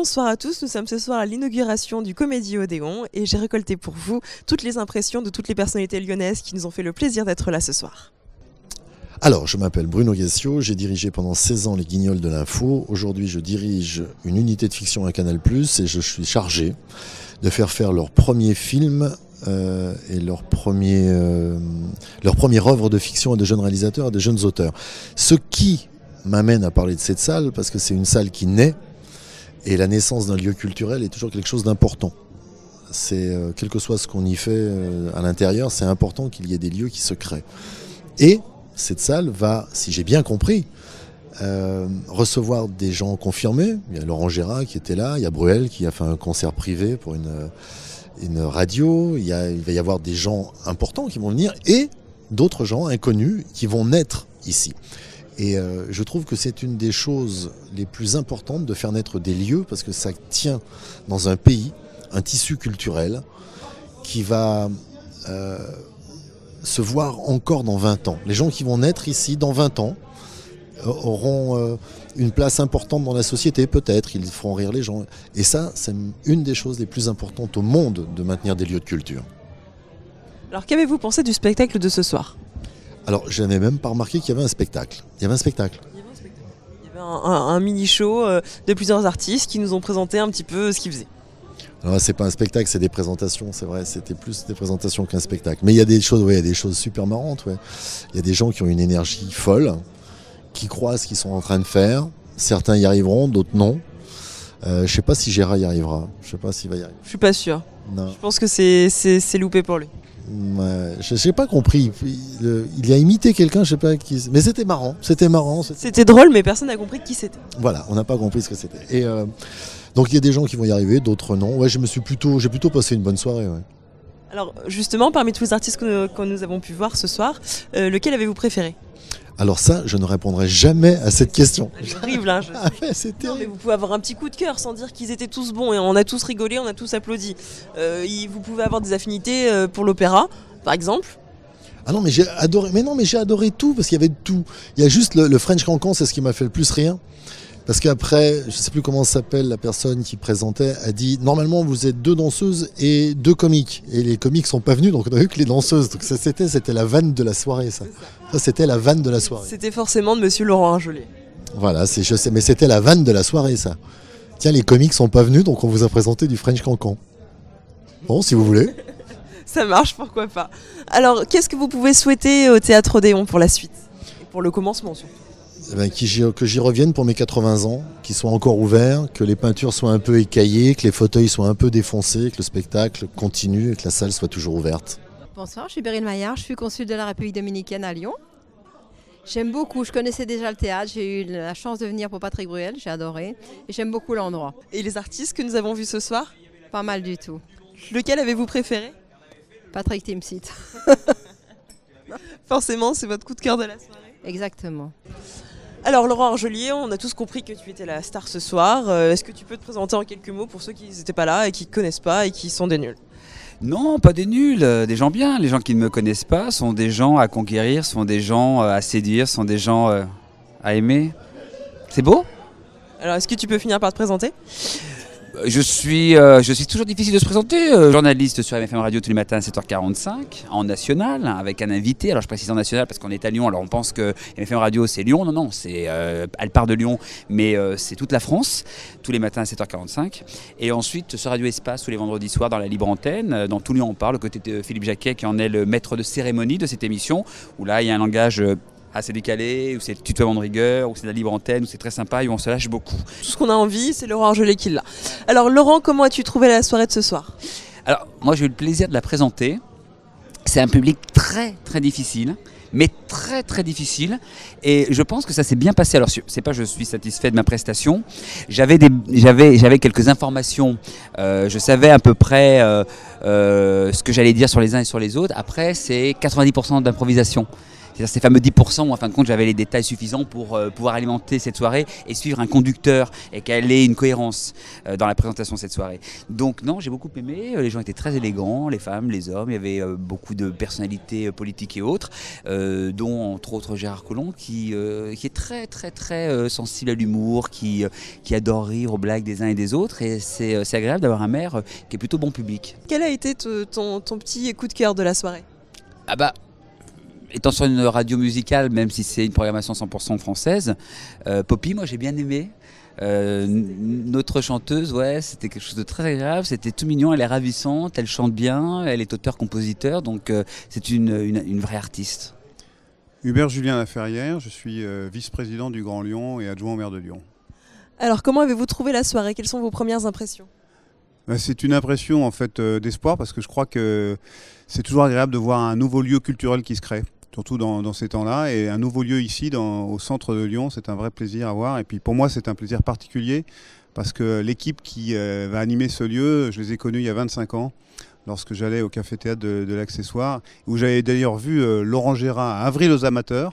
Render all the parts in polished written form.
Bonsoir à tous, nous sommes ce soir à l'inauguration du Comédie Odéon et j'ai récolté pour vous toutes les impressions de toutes les personnalités lyonnaises qui nous ont fait le plaisir d'être là ce soir. Alors, je m'appelle Bruno Gassio, j'ai dirigé pendant 16 ans les Guignols de l'Info. Aujourd'hui, je dirige une unité de fiction à Canal+, et je suis chargé de faire leur premier film et leur première œuvre de fiction à de jeunes réalisateurs et de jeunes auteurs. Ce qui m'amène à parler de cette salle, parce que c'est une salle qui naît, et la naissance d'un lieu culturel est toujours quelque chose d'important. C'est quel que soit ce qu'on y fait à l'intérieur, c'est important qu'il y ait des lieux qui se créent. Et cette salle va, si j'ai bien compris, recevoir des gens confirmés. Il y a Laurent Gérard qui était là, il y a Bruel qui a fait un concert privé pour une radio, il va y avoir des gens importants qui vont venir et d'autres gens inconnus qui vont naître ici. Et je trouve que c'est une des choses les plus importantes de faire naître des lieux, parce que ça tient dans un pays un tissu culturel qui va se voir encore dans 20 ans. Les gens qui vont naître ici dans 20 ans auront une place importante dans la société, peut-être, ils feront rire les gens. Et ça, c'est une des choses les plus importantes au monde, de maintenir des lieux de culture. Alors qu'avez-vous pensé du spectacle de ce soir ? Alors, je n'avais même pas remarqué qu'il y avait un spectacle. Il y avait un spectacle. Il y avait un mini-show de plusieurs artistes qui nous ont présenté un petit peu ce qu'ils faisaient. Alors, c'est pas un spectacle, c'est des présentations, c'est vrai. C'était plus des présentations qu'un spectacle. Mais il y a des choses, il y a des choses super marrantes. Ouais. Il y a des gens qui ont une énergie folle, qui croient ce qu'ils sont en train de faire. Certains y arriveront, d'autres non. Je sais pas si Gérard y arrivera. Je sais pas s'il va y arriver. Je suis pas sûr. Non. Je pense que c'est loupé pour lui. Ouais, je n'ai pas compris. Il a imité quelqu'un, je sais pas qui. Mais c'était marrant. C'était drôle, mais personne n'a compris qui c'était. Voilà, on n'a pas compris ce que c'était. Et donc il y a des gens qui vont y arriver, d'autres non. Ouais, j'ai plutôt passé une bonne soirée. Ouais. Alors justement, parmi tous les artistes que nous avons pu voir ce soir, lequel avez-vous préféré ? Alors ça, je ne répondrai jamais à cette question. J'arrive là. Ah ouais, c'est terrible. Non, mais vous pouvez avoir un petit coup de cœur sans dire qu'ils étaient tous bons et on a tous rigolé, on a tous applaudi. Vous pouvez avoir des affinités pour l'opéra, par exemple. Ah non, mais j'ai adoré. Mais non, mais j'ai adoré tout parce qu'il y avait de tout. Il y a juste le French Cancan, c'est ce qui m'a fait le plus rire. Parce qu'après, je ne sais plus comment s'appelle la personne qui présentait, a dit normalement vous êtes 2 danseuses et 2 comiques. Et les comiques sont pas venus, donc on a vu que les danseuses. Donc c'était la vanne de la soirée, ça. Ça, c'était la vanne de la soirée. C'était forcément de Monsieur Laurent Argelé. Voilà, je sais, mais c'était la vanne de la soirée, ça. Tiens, les comiques sont pas venus, donc on vous a présenté du French Cancan. Bon, si vous voulez. Ça marche, pourquoi pas. Alors, qu'est-ce que vous pouvez souhaiter au Théâtre Odéon pour la suite ? Et pour le commencement, surtout. Eh ben, que j'y revienne pour mes 80 ans, qu'ils soient encore ouverts, que les peintures soient un peu écaillées, que les fauteuils soient un peu défoncés, que le spectacle continue et que la salle soit toujours ouverte. Bonsoir, je suis Beryl Maillard, je suis consul de la République dominicaine à Lyon. J'aime beaucoup, je connaissais déjà le théâtre, j'ai eu la chance de venir pour Patrick Bruel, j'ai adoré et j'aime beaucoup l'endroit. Et les artistes que nous avons vus ce soir ? Pas mal du tout. Lequel avez-vous préféré ? Patrick Timsit. Forcément, c'est votre coup de cœur de la soirée. Exactement. Alors Laurent Argelé, on a tous compris que tu étais la star ce soir. Est-ce que tu peux te présenter en quelques mots pour ceux qui n'étaient pas là et qui ne connaissent pas et qui sont des nuls ? Non, pas des nuls, des gens bien. Les gens qui ne me connaissent pas sont des gens à conquérir, sont des gens à séduire, sont des gens à aimer. C'est beau ? Alors est-ce que tu peux finir par te présenter ? Je suis toujours difficile de se présenter, journaliste sur MFM Radio tous les matins à 7h45, en national, avec un invité. Alors je précise en national parce qu'on est à Lyon, alors on pense que MFM Radio c'est Lyon. Non, elle part de Lyon, mais c'est toute la France, tous les matins à 7h45. Et ensuite sur Radio Espace tous les vendredis soirs dans la libre antenne, dans Tout Lyon on parle, aux côtés de Philippe Jacquet qui en est le maître de cérémonie de cette émission, où là il y a un langage assez décalé, où c'est le tutoiement de rigueur, où c'est de la libre antenne, où c'est très sympa et où on se lâche beaucoup. Tout ce qu'on a envie, c'est Laurent Argelé qui l'a. Alors Laurent, comment as-tu trouvé la soirée de ce soir ? Alors moi j'ai eu le plaisir de la présenter. C'est un public très très difficile, mais très très difficile, et je pense que ça s'est bien passé. Alors c'est pas je suis satisfait de ma prestation, j'avais quelques informations, je savais à peu près ce que j'allais dire sur les uns et sur les autres. Après c'est 90% d'improvisation. C'est-à-dire ces fameux 10% où en fin de compte j'avais les détails suffisants pour pouvoir alimenter cette soirée et suivre un conducteur et qu'elle ait une cohérence dans la présentation de cette soirée. Donc non, j'ai beaucoup aimé, les gens étaient très élégants, les femmes, les hommes, il y avait beaucoup de personnalités politiques et autres, dont entre autres Gérard Collomb qui est très très très sensible à l'humour, qui adore rire aux blagues des uns et des autres, et c'est agréable d'avoir un maire qui est plutôt bon public. Quel a été ton petit coup de cœur de la soirée? Ah bah, étant sur une radio musicale, même si c'est une programmation 100% française, Poppy, moi j'ai bien aimé. Notre chanteuse, ouais, c'était quelque chose de très agréable, c'était tout mignon, elle est ravissante, elle chante bien, elle est auteur-compositeur, donc c'est une vraie artiste. Hubert Julien Laferrière, je suis vice-président du Grand Lyon et adjoint au maire de Lyon. Alors comment avez-vous trouvé la soirée? Quelles sont vos premières impressions? C'est une impression en fait d'espoir, parce que je crois que c'est toujours agréable de voir un nouveau lieu culturel qui se crée, surtout dans ces temps-là, et un nouveau lieu ici au centre de Lyon, c'est un vrai plaisir à voir. Et puis pour moi c'est un plaisir particulier parce que l'équipe qui va animer ce lieu, je les ai connus il y a 25 ans lorsque j'allais au café-théâtre de l'Accessoire, où j'avais d'ailleurs vu Laurent Gérard à Avril aux amateurs.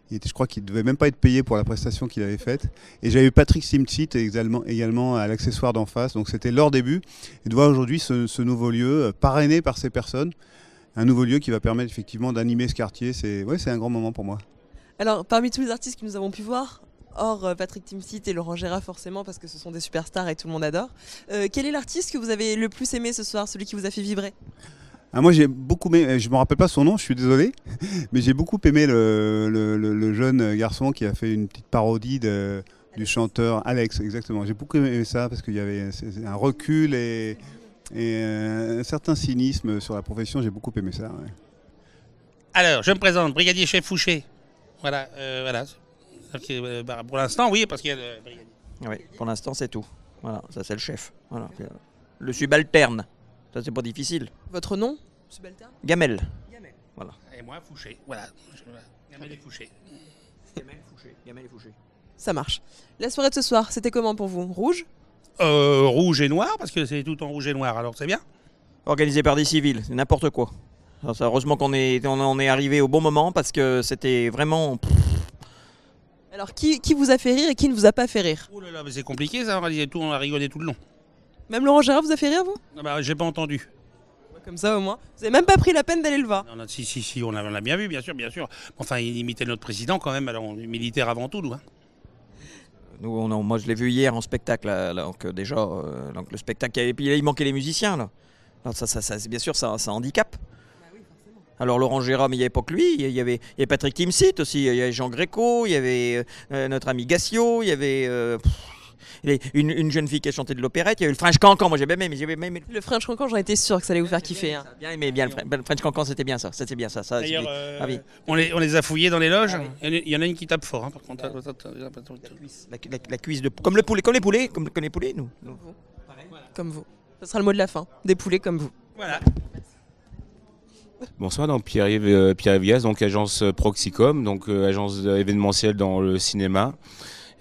Je crois qu'il ne devait même pas être payé pour la prestation qu'il avait faite. Et j'avais eu Patrick Simcit également à l'Accessoire d'en face. Donc c'était leur début. Et de voir aujourd'hui ce nouveau lieu parrainé par ces personnes, un nouveau lieu qui va permettre effectivement d'animer ce quartier, c'est un grand moment pour moi. Alors parmi tous les artistes que nous avons pu voir, hors Patrick Timsit et Laurent Gérard forcément, parce que ce sont des superstars et tout le monde adore, quel est l'artiste que vous avez le plus aimé ce soir, celui qui vous a fait vibrer? Moi j'ai beaucoup aimé, je ne me rappelle pas son nom, je suis désolé, mais j'ai beaucoup aimé le jeune garçon qui a fait une petite parodie du chanteur Alex, exactement. J'ai beaucoup aimé ça parce qu'il y avait un recul et un certain cynisme sur la profession, j'ai beaucoup aimé ça. Ouais. Alors, je me présente, brigadier chef Fouché. Voilà, voilà. Pour l'instant, oui, parce qu'il y a le brigadier. Oui, pour l'instant c'est tout. Voilà, ça c'est le chef. Voilà. Le subalterne, ça c'est pas difficile. Votre nom, subalterne? Gamel. Gamel. Voilà. Et moi, Fouché. Voilà. Gamel et Fouché. Gamel et Fouché. Ça marche. La soirée de ce soir, c'était comment pour vous? Rouge? Rouge et noir, parce que c'est tout en rouge et noir, alors c'est bien. Organisé par des civils, c'est n'importe quoi. Alors, heureusement qu'on est arrivé au bon moment parce que c'était vraiment... Alors qui vous a fait rire et qui ne vous a pas fait rire? Oh là là, mais c'est compliqué ça, on a rigolé tout le long. Même Laurent Gérard vous a fait rire, vous? Ah bah, j'ai pas entendu. Comme ça au moins. Vous avez même pas pris la peine d'aller le voir? Non, si, on l'a bien vu, bien sûr. Enfin, il imitait notre président quand même, alors on est militaire avant tout, nous. Hein. Nous, moi je l'ai vu hier en spectacle, donc déjà, donc le spectacle, et puis il manquait les musiciens là. Alors, ça bien sûr, ça handicape. Bah oui, forcément. Alors Laurent Gérard, mais il n'y avait pas que lui, il y avait Patrick Timsit aussi, il y avait Jean Gréco, il y avait notre ami Gassio, il y avait une jeune fille qui a chanté de l'opérette, il y avait le French Cancan, moi j'ai bien aimé. Le French Cancan, j'en étais sûr que ça allait vous faire kiffer. Hein. Bien aimé, bien le French Cancan, c'était bien ça. D'ailleurs, on les a fouillés dans les loges, il y en a une qui tape fort, hein, par contre. La cuisse de... Comme les poulets, nous. Comme vous. Ce sera le mot de la fin, des poulets comme vous. Voilà. Bonsoir, donc Pierre-Yves Vias, donc agence Proxicom, donc agence événementielle dans le cinéma.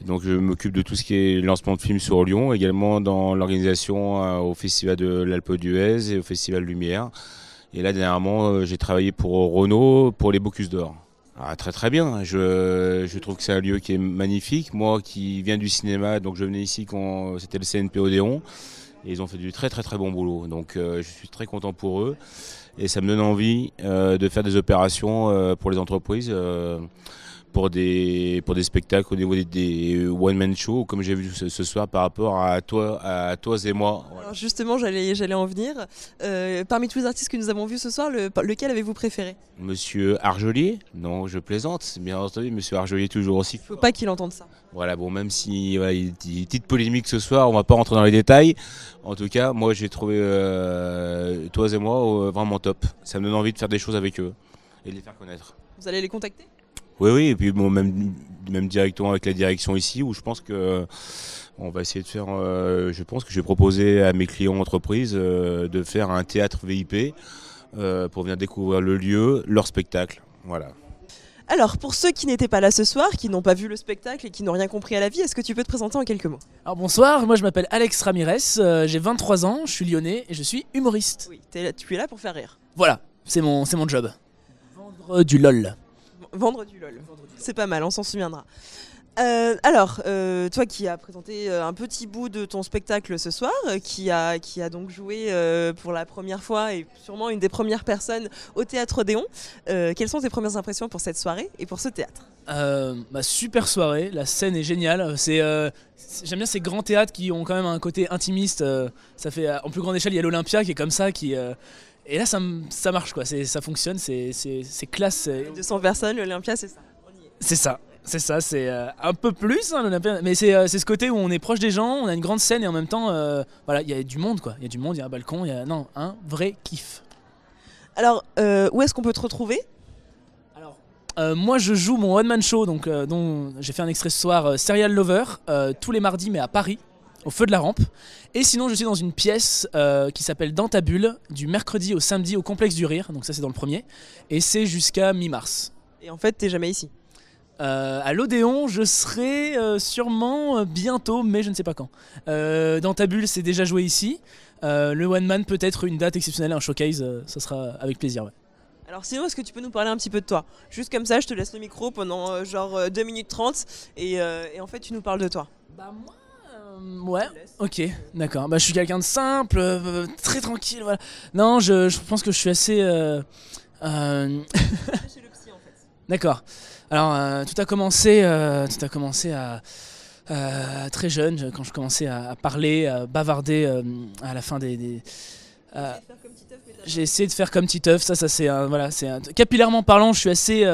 Et donc je m'occupe de tout ce qui est lancement de films sur Lyon, également dans l'organisation au Festival de l'Alpe d'Huez et au Festival Lumière. Et là dernièrement j'ai travaillé pour Renault pour les Bocuse d'Or. Ah, très très bien, je trouve que c'est un lieu qui est magnifique. Moi qui viens du cinéma, donc je venais ici quand c'était le CNP Odéon. Et ils ont fait du très très très bon boulot, donc je suis très content pour eux. Et ça me donne envie de faire des opérations pour les entreprises, pour des spectacles au niveau des one-man show, comme j'ai vu ce soir par rapport à toi et moi. Voilà. Alors justement, j'allais en venir. Parmi tous les artistes que nous avons vus ce soir, lequel avez-vous préféré? Monsieur Arjolier? Non, je plaisante, bien entendu, Monsieur Arjolier toujours aussi. Faut pas qu'il entende ça. Voilà, bon, même si voilà, il y a une petite polémique ce soir, on va pas rentrer dans les détails. En tout cas, moi j'ai trouvé toi et moi vraiment top. Ça me donne envie de faire des choses avec eux et de les faire connaître. Vous allez les contacter? Oui, et puis bon, même directement avec la direction ici, où je pense que on va essayer de faire. Je pense que je vais proposer à mes clients entreprises de faire un théâtre VIP pour venir découvrir le lieu, leur spectacle. Voilà. Alors, pour ceux qui n'étaient pas là ce soir, qui n'ont pas vu le spectacle et qui n'ont rien compris à la vie, est-ce que tu peux te présenter en quelques mots? Alors bonsoir, moi je m'appelle Alex Ramirez, j'ai 23 ans, je suis lyonnais et je suis humoriste. Oui, tu es là pour faire rire. Voilà, c'est mon job. Vendre du LOL. Vendredi LOL. C'est pas mal, on s'en souviendra. Alors, toi qui as présenté un petit bout de ton spectacle ce soir, qui a donc joué pour la première fois et sûrement une des premières personnes au Théâtre Odéon, quelles sont tes premières impressions pour cette soirée et pour ce théâtre? Super soirée, la scène est géniale. J'aime bien ces grands théâtres qui ont quand même un côté intimiste. Ça fait, en plus grande échelle, il y a l'Olympia qui est comme ça, et là ça marche quoi, ça fonctionne, c'est classe. 200 personnes, l'Olympia, c'est ça. C'est ça, c'est un peu plus, hein, l'Olympia, mais c'est ce côté où on est proche des gens, on a une grande scène et en même temps, voilà, il y a du monde quoi, il y a du monde, il y a un balcon, un vrai kiff. Alors, où est-ce qu'on peut te retrouver? Moi je joue mon one man show dont j'ai fait un extrait ce soir, Serial Lover, tous les mardis mais à Paris, au Feu de la Rampe. Et sinon je suis dans une pièce qui s'appelle Dans ta bulle, du mercredi au samedi au Complexe du Rire, donc ça c'est dans le premier, et c'est jusqu'à mi-mars. Et en fait t'es jamais ici? À l'Odéon je serai sûrement bientôt, mais je ne sais pas quand. Dans ta bulle c'est déjà joué ici, le one man peut-être une date exceptionnelle, un showcase, ça sera avec plaisir, ouais. Alors sinon, est-ce que tu peux nous parler un petit peu de toi? Juste comme ça, je te laisse le micro pendant genre 2 minutes 30 et en fait tu nous parles de toi. Bah moi, ouais, ok, d'accord. Bah je suis quelqu'un de simple, très tranquille, voilà. Non, je pense que je suis assez... Chez le psy en fait. D'accord. Alors tout a commencé à... très jeune, quand je commençais à parler, à bavarder à la fin des j'ai essayé de faire comme Titeuf, ça c'est voilà, capillairement parlant, je suis assez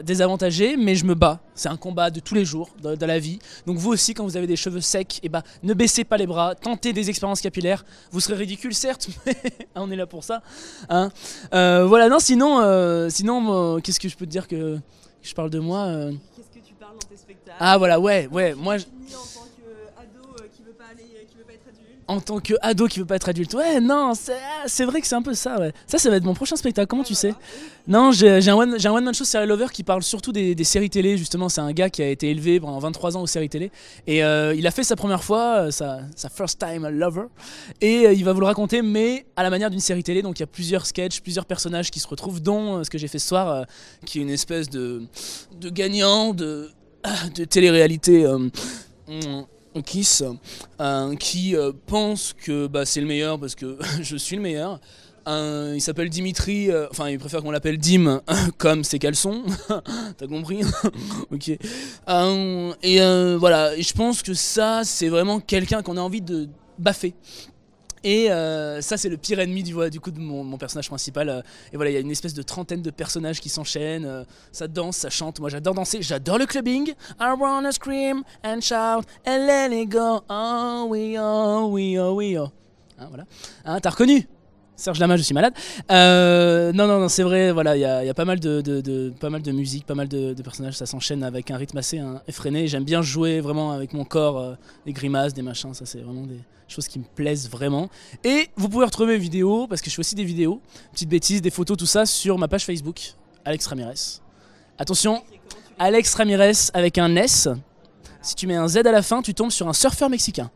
désavantagé, mais je me bats. C'est un combat de tous les jours dans la vie. Donc vous aussi, quand vous avez des cheveux secs, ne baissez pas les bras, tentez des expériences capillaires. Vous serez ridicule certes, mais on est là pour ça. Hein. Voilà, non, sinon, qu'est-ce que je peux te dire que je parle de moi Qu'est-ce que tu parles dans tes spectacles? Ah voilà, ouais, moi. En tant qu'ado qui veut pas être adulte. En tant que ado qui veut pas être adulte, ouais, non, c'est vrai que c'est un peu ça, ouais. Ça va être mon prochain spectacle, comment tu sais? Non, j'ai un one man show Serial Lover qui parle surtout des séries télé, justement. C'est un gars qui a été élevé pendant 23 ans aux séries télé. Et il a fait sa première fois, sa first time lover. Et il va vous le raconter, mais à la manière d'une série télé. Donc il y a plusieurs sketchs, plusieurs personnages qui se retrouvent, dont ce que j'ai fait ce soir, qui est une espèce de gagnant de télé-réalité. Kiss, qui pense que c'est le meilleur parce que je suis le meilleur. Il s'appelle Dimitri, il préfère qu'on l'appelle Dim comme ses caleçons. T'as compris? Ok. Voilà, et je pense que ça, c'est vraiment quelqu'un qu'on a envie de baffer. Et ça c'est le pire ennemi du coup de mon personnage principal. Et voilà, il y a une espèce de trentaine de personnages qui s'enchaînent. Ça danse, ça chante. Moi j'adore danser, j'adore le clubbing. I wanna scream and shout and let it go. Oh we oh we oh we oh. Hein, voilà. Hein, t'as reconnu? Serge Lama, je suis malade. Non, c'est vrai, voilà, il y a pas mal de musique, pas mal de personnages, ça s'enchaîne avec un rythme assez effréné. J'aime bien jouer vraiment avec mon corps, des grimaces, des machins, ça c'est vraiment des choses qui me plaisent vraiment. Et vous pouvez retrouver mes vidéos, parce que je fais aussi des vidéos, petites bêtises, des photos, tout ça, sur ma page Facebook, Alex Ramirez. Attention, Alex Ramirez avec un S. Si tu mets un Z à la fin, tu tombes sur un surfeur mexicain.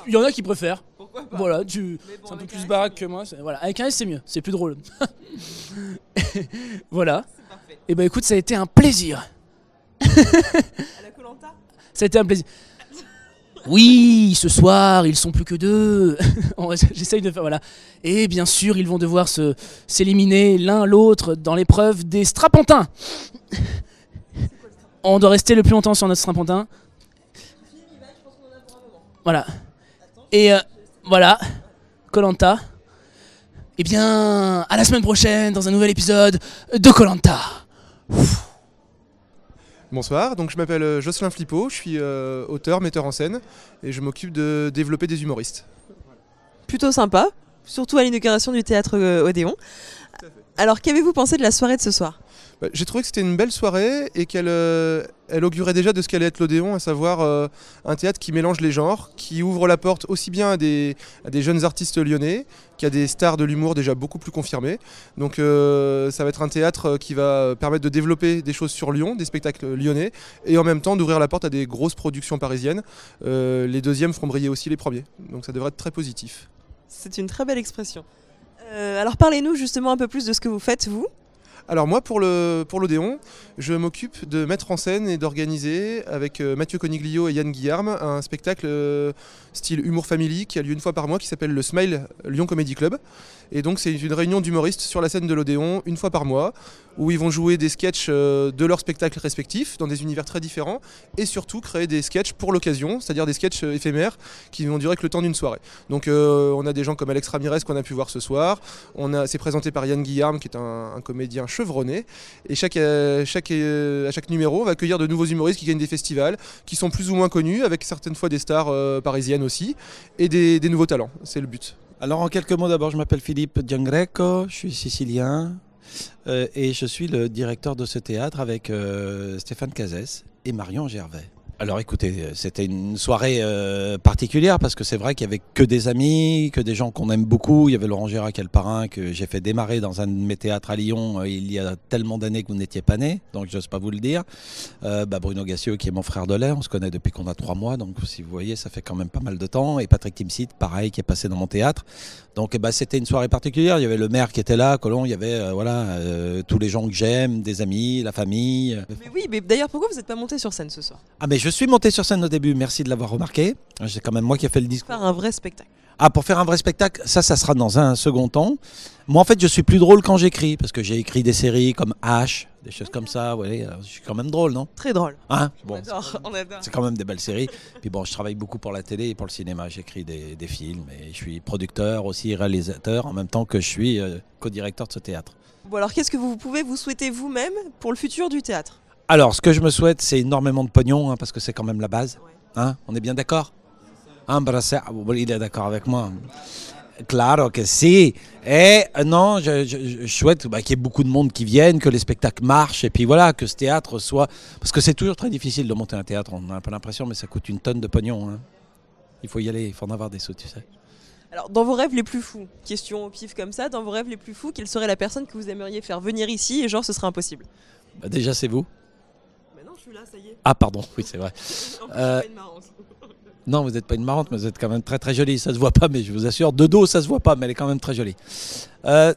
Il y en a qui préfèrent. Voilà, c'est un peu plus baraque que moi. Voilà. Avec un S, c'est mieux, c'est plus drôle. Voilà. Et écoute, ça a été un plaisir. À la Koh-Lanta ? Ça a été un plaisir. Oui, ce soir, ils sont plus que 2. J'essaye de faire, voilà. Et bien sûr, ils vont devoir s'éliminer l'un l'autre dans l'épreuve des strapontins. On doit rester le plus longtemps sur notre strapontin. Voilà. Et voilà, Koh-Lanta. Eh bien, à la semaine prochaine dans un nouvel épisode de Koh-Lanta. Bonsoir, donc je m'appelle Jocelyn Flippo, je suis auteur, metteur en scène et je m'occupe de développer des humoristes. Plutôt sympa, surtout à l'inauguration du théâtre Odéon. Alors, qu'avez-vous pensé de la soirée de ce soir ? J'ai trouvé que c'était une belle soirée et qu'elle augurait déjà de ce qu'allait être l'Odéon, à savoir un théâtre qui mélange les genres, qui ouvre la porte aussi bien à des jeunes artistes lyonnais qu'à des stars de l'humour déjà beaucoup plus confirmés. Donc ça va être un théâtre qui va permettre de développer des choses sur Lyon, des spectacles lyonnais, et en même temps d'ouvrir la porte à des grosses productions parisiennes. Les deuxièmes feront briller aussi les premiers, donc ça devrait être très positif. C'est une très belle expression. Alors parlez-nous justement un peu plus de ce que vous faites, vous. Alors moi, pour l'Odéon, je m'occupe de mettre en scène et d'organiser avec Mathieu Coniglio et Yann Guillarme un spectacle style humour family qui a lieu une fois par mois qui s'appelle le Smile Lyon Comedy Club. Et donc c'est une réunion d'humoristes sur la scène de l'Odéon une fois par mois où ils vont jouer des sketchs de leurs spectacles respectifs dans des univers très différents et surtout créer des sketchs pour l'occasion, c'est-à-dire des sketchs éphémères qui vont durer que le temps d'une soirée. Donc on a des gens comme Alex Ramirez qu'on a pu voir ce soir, c'est présenté par Yann Guillarme qui est un comédien chevronné et à chaque numéro on va accueillir de nouveaux humoristes qui gagnent des festivals, qui sont plus ou moins connus avec certaines fois des stars parisiennes aussi et des nouveaux talents, c'est le but. Alors en quelques mots, d'abord je m'appelle Philippe Giangreco, je suis sicilien et je suis le directeur de ce théâtre avec Stéphane Cazès et Marion Gervais. Alors écoutez, c'était une soirée particulière parce que c'est vrai qu'il n'y avait que des amis, que des gens qu'on aime beaucoup. Il y avait Laurent Gérard qui est le parrain que j'ai fait démarrer dans un de mes théâtres à Lyon il y a tellement d'années que vous n'étiez pas né, donc j'ose pas vous le dire. Bruno Gassio qui est mon frère de lait, on se connaît depuis qu'on a 3 mois, donc si vous voyez ça fait quand même pas mal de temps. Et Patrick Timsit, pareil, qui est passé dans mon théâtre. Donc c'était une soirée particulière, il y avait le maire qui était là, Colomb, il y avait tous les gens que j'aime, des amis, la famille. Mais oui, mais d'ailleurs pourquoi vous n'êtes pas monté sur scène ce soir? Ah mais je suis monté sur scène au début, merci de l'avoir remarqué. C'est quand même moi qui ai fait le discours. Faire un vrai spectacle. Ah, pour faire un vrai spectacle, ça sera dans un second temps. Moi en fait je suis plus drôle quand j'écris, parce que j'ai écrit des séries comme H, des choses comme ça, ouais, je suis quand même drôle, non? Très drôle. Hein, on adore, on adore. C'est quand même des belles séries. Puis bon, je travaille beaucoup pour la télé et pour le cinéma, j'écris des films et je suis producteur aussi, réalisateur, en même temps que je suis co-directeur de ce théâtre. Bon alors qu'est-ce que vous pouvez vous souhaiter vous-même pour le futur du théâtre? Alors ce que je me souhaite c'est énormément de pognon, parce que c'est quand même la base. Hein, on est bien d'accord? Il est d'accord avec moi. Claro que si. Et non, je souhaite qu'il y ait beaucoup de monde qui vienne, que les spectacles marchent et puis voilà, que ce théâtre soit... Parce que c'est toujours très difficile de monter un théâtre, on a un peu l'impression, mais ça coûte une tonne de pognon. Hein. Il faut y aller, il faut en avoir des sous, tu sais. Alors, dans vos rêves les plus fous, question au pif comme ça, dans vos rêves les plus fous, quelle serait la personne que vous aimeriez faire venir ici et genre ce serait impossible? Déjà, c'est vous. Mais non, je suis là, ça y est. Ah, pardon, oui, c'est vrai. En plus, je suis pas une marrante. Non, vous n'êtes pas une marrante, mais vous êtes quand même très très jolie. Ça se voit pas, mais je vous assure, de dos, ça se voit pas, mais elle est quand même très jolie.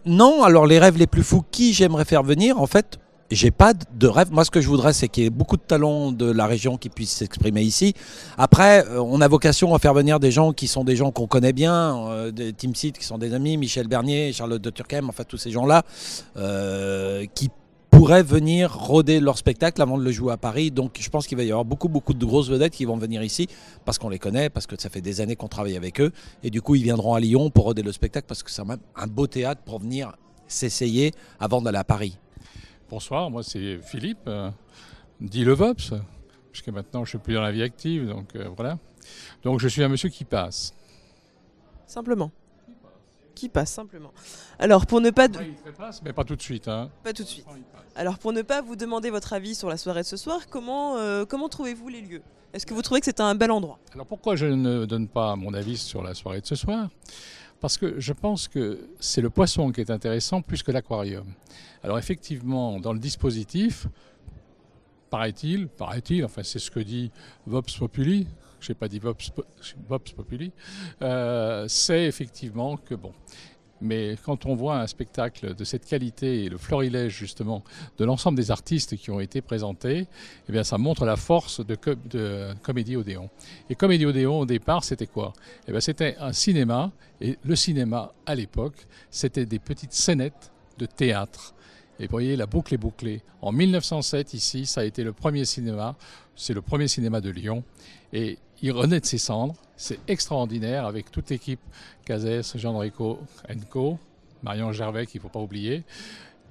Non, alors les rêves les plus fous, qui j'aimerais faire venir, en fait, j'ai pas de rêve. Moi, ce que je voudrais, c'est qu'il y ait beaucoup de talents de la région qui puissent s'exprimer ici. Après, on a vocation à faire venir des gens qui sont des gens qu'on connaît bien, des Timsit qui sont des amis, Michel Bernier, Charlotte de Turckheim, enfin tous ces gens-là, qui pourraient venir rôder leur spectacle avant de le jouer à Paris. Donc je pense qu'il va y avoir beaucoup de grosses vedettes qui vont venir ici parce qu'on les connaît, parce que ça fait des années qu'on travaille avec eux. Et du coup, ils viendront à Lyon pour rôder le spectacle parce que c'est même un beau théâtre pour venir s'essayer avant d'aller à Paris. Bonsoir, moi c'est Philippe, dit le Vops, puisque maintenant je ne suis plus dans la vie active, donc voilà. Donc je suis un monsieur qui passe. Simplement. Qui passe simplement. Alors pour ne pas... Il passe, mais pas tout de suite. Hein. Pas tout de suite. Alors pour ne pas vous demander votre avis sur la soirée de ce soir, comment trouvez-vous les lieux? Est-ce que vous trouvez que c'est un bel endroit? Alors pourquoi je ne donne pas mon avis sur la soirée de ce soir? Parce que je pense que c'est le poisson qui est intéressant plus que l'aquarium. Alors effectivement, dans le dispositif, paraît-il, enfin c'est ce que dit Vox Populi, je n'ai pas dit Vox Populi, c'est effectivement que bon. Mais quand on voit un spectacle de cette qualité et le florilège justement de l'ensemble des artistes qui ont été présentés, eh bien ça montre la force de Comédie Odéon. Et Comédie Odéon au départ c'était quoi? Eh bien c'était un cinéma, et le cinéma à l'époque c'était des petites scénettes de théâtre. Et vous voyez, la boucle est bouclée. En 1907 ici, ça a été le premier cinéma, c'est le premier cinéma de Lyon. Et il renaît de ses cendres, c'est extraordinaire avec toute l'équipe Cazès, Jean Rico Co, Marion Gervais qu'il ne faut pas oublier,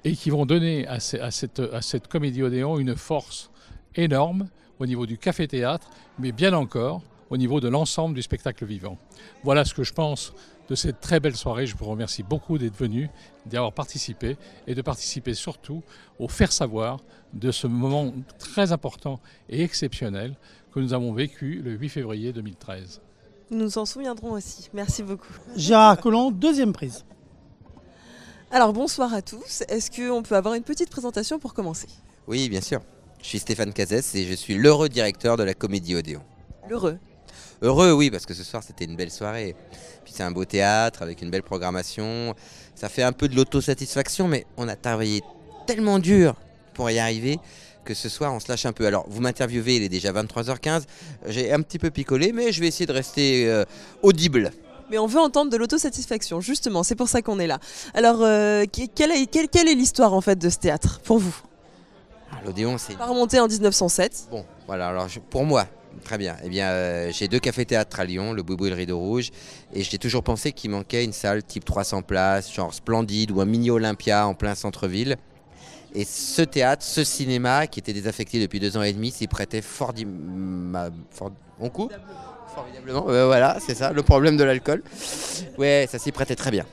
et qui vont donner à cette Comédie Odéon une force énorme au niveau du café-théâtre, mais bien encore au niveau de l'ensemble du spectacle vivant. Voilà ce que je pense de cette très belle soirée. Je vous remercie beaucoup d'être venus, d'y avoir participé et de participer surtout au faire savoir de ce moment très important et exceptionnel que nous avons vécu le 8 février 2013. Nous nous en souviendrons aussi. Merci beaucoup. Gérard Collomb, deuxième prise. Alors bonsoir à tous. Est-ce qu'on peut avoir une petite présentation pour commencer? Oui, bien sûr. Je suis Stéphane Cazès et je suis l'heureux directeur de la Comédie Odéon. L'heureux? Heureux, oui, parce que ce soir c'était une belle soirée. Puis c'est un beau théâtre avec une belle programmation. Ça fait un peu de l'autosatisfaction, mais on a travaillé tellement dur pour y arriver que ce soir on se lâche un peu. Alors vous m'interviewez, il est déjà 23h15, j'ai un petit peu picolé, mais je vais essayer de rester audible. Mais on veut entendre de l'autosatisfaction, justement, c'est pour ça qu'on est là. Alors, quelle est l'histoire en fait de ce théâtre pour vous? L'Odéon, c'est... Pas remonté en 1907. Bon, voilà, alors pour moi, très bien. Eh bien, j'ai 2 cafés-théâtres à Lyon, le Boubou et le Rideau Rouge, et j'ai toujours pensé qu'il manquait une salle type 300 places, genre Splendide ou un mini Olympia en plein centre-ville. Et ce théâtre, ce cinéma, qui était désaffecté depuis 2 ans et demi, s'y prêtait on coupe formidablement. Voilà, c'est ça, le problème de l'alcool. Ouais, ça s'y prêtait très bien.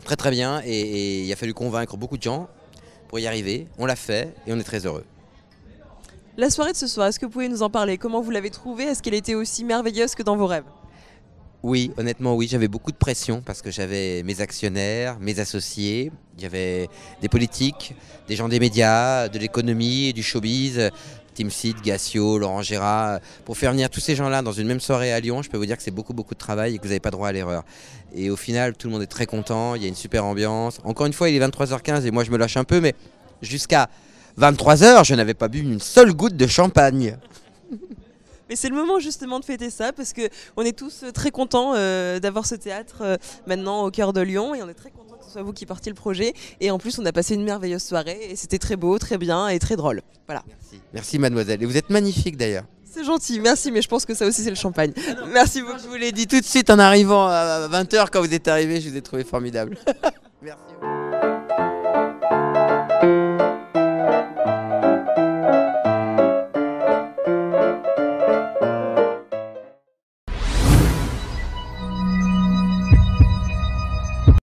Très très bien, et il a fallu convaincre beaucoup de gens pour y arriver. On l'a fait, et on est très heureux. La soirée de ce soir, est-ce que vous pouvez nous en parler? Comment vous l'avez trouvée? Est-ce qu'elle était aussi merveilleuse que dans vos rêves? Oui, honnêtement, oui. J'avais beaucoup de pression parce que j'avais mes actionnaires, mes associés, il y avait des politiques, des gens des médias, de l'économie, du showbiz, Tim Seed, Gassio, Laurent Gérard. Pour faire venir tous ces gens-là dans une même soirée à Lyon, je peux vous dire que c'est beaucoup de travail et que vous n'avez pas droit à l'erreur. Et au final, tout le monde est très content, il y a une super ambiance. Encore une fois, il est 23h15 et moi je me lâche un peu, mais jusqu'à 23h, je n'avais pas bu une seule goutte de champagne. Mais c'est le moment justement de fêter ça parce qu'on est tous très contents d'avoir ce théâtre maintenant au cœur de Lyon et on est très contents que ce soit vous qui portiez le projet. Et en plus, on a passé une merveilleuse soirée et c'était très beau, très bien et très drôle. Voilà. Merci mademoiselle. Et vous êtes magnifique d'ailleurs. C'est gentil, merci, mais je pense que ça aussi c'est le champagne. Merci beaucoup. Je vous l'ai dit tout de suite en arrivant à 20h quand vous êtes arrivé, je vous ai trouvé formidable. Merci.